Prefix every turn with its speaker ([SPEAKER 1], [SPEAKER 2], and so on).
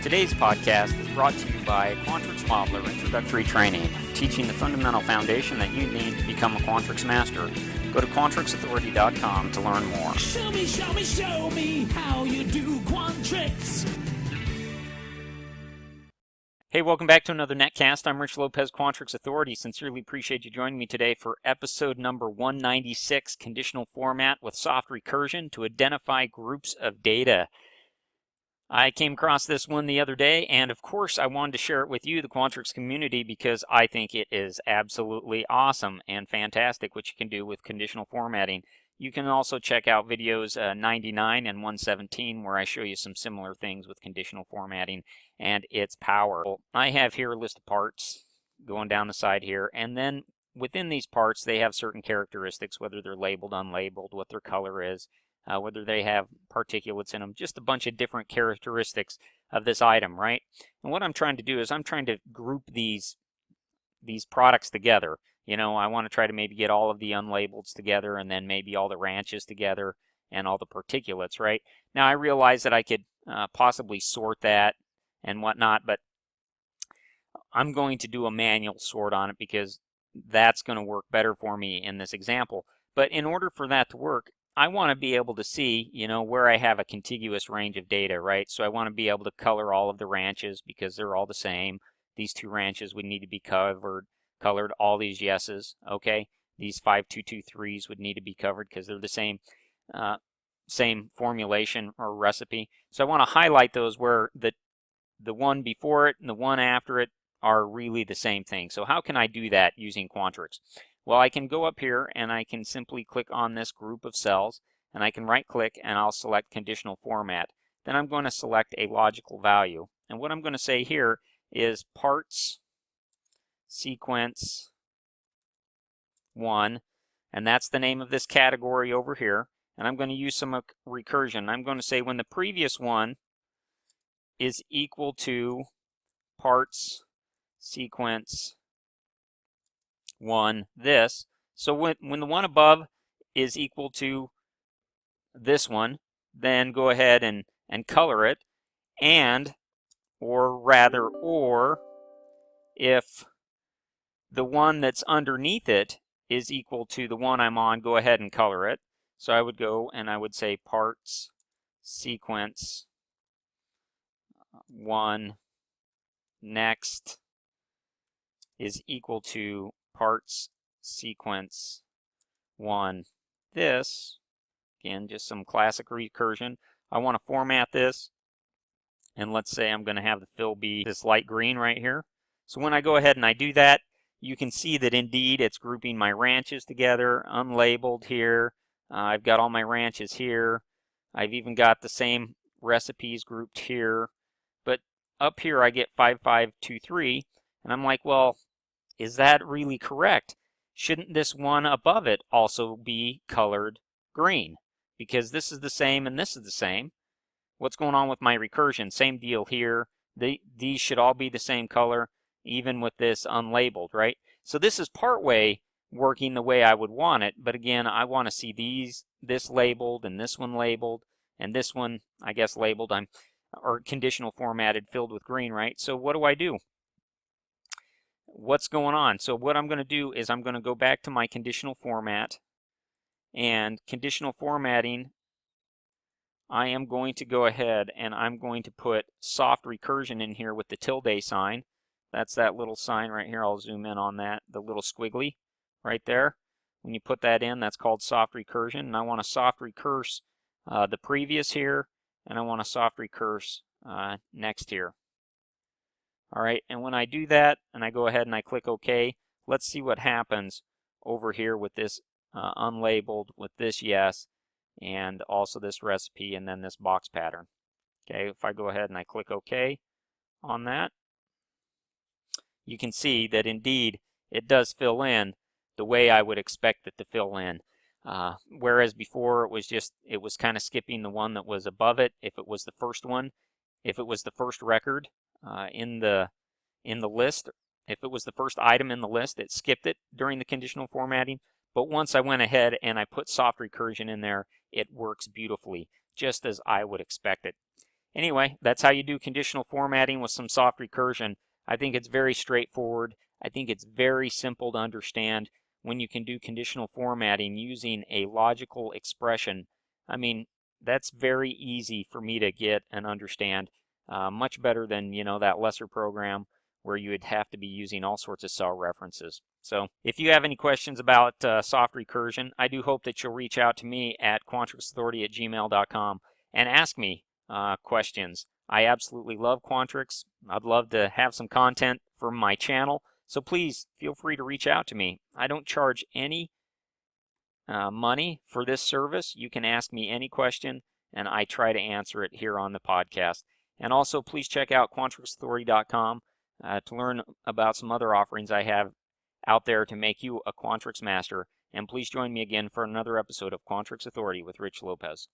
[SPEAKER 1] Today's podcast is brought to you by Quantrix Modeler Introductory Training, teaching the fundamental foundation that you need to become a Quantrix master. Go to quantrixauthority.com to learn more.
[SPEAKER 2] Show me how you do Quantrix.
[SPEAKER 1] Hey, welcome back to another Netcast. I'm Rich Lopez, Quantrix Authority. Sincerely appreciate you joining me today for episode number 196, Conditional Format with Soft Recursion to Identify Groups of Data. I came across this one the other day, and of course I wanted to share it with you, the Quantrix community, because I think it is absolutely awesome and fantastic what you can do with conditional formatting. You can also check out videos 99 and 117 where I show you some similar things with conditional formatting and its power. I have here a list of parts going down the side here, and then within these parts they have certain characteristics, whether they're labeled, unlabeled, what their color is, whether they have particulates in them, just a bunch of different characteristics of this item, right? And what I'm trying to do is I'm trying to group these products together. You know, I want to try to maybe get all of the unlabeleds together and then maybe all the ranches together and all the particulates, right? Now I realize that I could possibly sort that and whatnot, but I'm going to do a manual sort on it because that's going to work better for me in this example. But in order for that to work, I want to be able to see, you know, where I have a contiguous range of data, right? So I want to be able to color all of the ranches because they're all the same. These two ranches would need to be colored, all these yeses, okay? These 5223s would need to be covered because they're the same formulation or recipe. So I want to highlight those where the one before it and the one after it are really the same thing. So how can I do that using Quantrix? Well, I can go up here and I can simply click on this group of cells and I can right click and I'll select conditional format. Then I'm going to select a logical value. And what I'm going to say here is parts sequence 1, and that's the name of this category over here. And I'm going to use some recursion. I'm going to say when the previous one is equal to parts sequence 1 this. So when the one above is equal to this one, then go ahead and color it, and or if the one that's underneath it is equal to the one I'm on, go ahead and color it. So I would go and I would say parts sequence 1 next is equal to parts sequence 1 this. Again, just some classic recursion. I want to format this, and let's say I'm going to have the fill be this light green right here. So when I go ahead and I do that, you can see that indeed it's grouping my ranches together, unlabeled here. I've got all my ranches here. I've even got the same recipes grouped here. But up here I get 5523, and I'm like, well, is that really correct? Shouldn't this one above it also be colored green? Because this is the same and this is the same. What's going on with my recursion? Same deal here. These should all be the same color, even with this unlabeled, right? So this is partway working the way I would want it, but again, I want to see this labeled and this one labeled and this one, I guess, labeled or conditional formatted, filled with green, right? So what do? What's going on? So what I'm going to do is I'm going to go back to my conditional format, and conditional formatting, I am going to go ahead and I'm going to put soft recursion in here with the tilde sign. That's that little sign right here. I'll zoom in on that, the little squiggly right there. When you put that in, that's called soft recursion. And I want to soft recurse the previous here, and I want to soft recurse next here. All right, and when I do that and I go ahead and I click OK, let's see what happens over here with this unlabeled, with this yes, and also this recipe, and then this box pattern. Okay, if I go ahead and I click OK on that, you can see that indeed it does fill in the way I would expect it to fill in. Whereas before it was kind of skipping the one that was above it if it was the first one, if it was the first record in the list, if it was the first item in the list, it skipped it during the conditional formatting. But once I went ahead and I put soft recursion in there, it works beautifully, just as I would expect it. anyway, that's how you do conditional formatting with some soft recursion. I think it's very straightforward. I think it's very simple to understand when you can do conditional formatting using a logical expression. I mean, that's very easy for me to get and understand, much better than, that lesser program where you would have to be using all sorts of cell references. So if you have any questions about soft recursion, I do hope that you'll reach out to me at quantrixauthority@gmail.com and ask me questions. I absolutely love Quantrix. I'd love to have some content for my channel, so please feel free to reach out to me. I don't charge any money for this service. You can ask me any question, and I try to answer it here on the podcast. And also, please check out quantrixauthority.com to learn about some other offerings I have out there to make you a Quantrix master. And please join me again for another episode of Quantrix Authority with Rich Lopez.